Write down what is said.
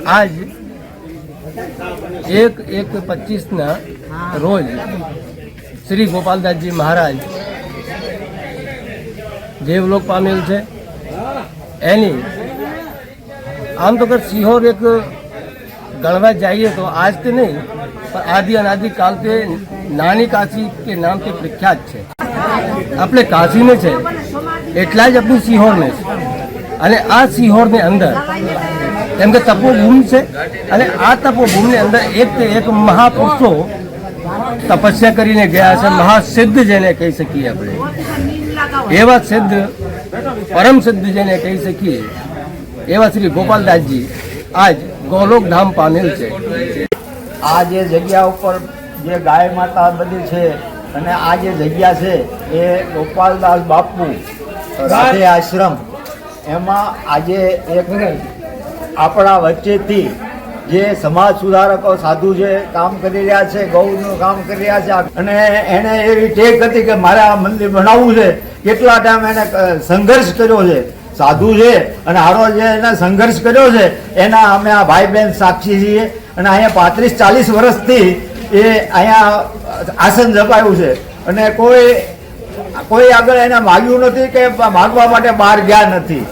આજ 1/1/25 રોજ શ્રી ગોપાલદાસજી મહારાજ દેવલોક પામેલ છે। એની આમ તો સિહોર એક गणवा जाइए तो आज के नहीं पर आदि अनादि काल के नानी काशी के नाम से प्रख्यात है। अपने काशी में है एटला ज अपनी सिहोर में अने आ सिहोर ने अंदर केम के तपोभूमि है अने आ तपोभूमि ने अंदर एक महापुरुषो तपस्या करीने गया है। महासिद्ध जेने कही सकीए अपने एवा सिद्ध परम सिद्ध जेने कही सकीए एवा श्री गोपालदास जी आज गोलोक धाम पामेल છે। આ જે જગ્યા ઉપર જે ગાય માતા બધી છે અને આ જે જગ્યા છે એ ગોપાલદાસ બાપુ રાધે આશ્રમ એમાં આજે એક આપણા વચ્ચેથી જે સમાજ સુધારકો સાધુ છે કામ કરી રહ્યા છે, ગૌનું કામ કરી રહ્યા છે અને એને એવી ટેક હતી કે મારે આ મંદિર બનાવવું છે। કેટલા ટાઈમ એને સંઘર્ષ કર્યો છે, સાધુ છે અને હારો જે એને સંઘર્ષ કર્યો છે એના અમે આ ભાઈ બહેન સાક્ષી છીએ। અને અહીંયા 35-40 વર્ષથી એ અહીંયા આસન જપાયું છે અને કોઈ આગળ એને માગ્યું નથી કે માગવા માટે બહાર ગયા નથી।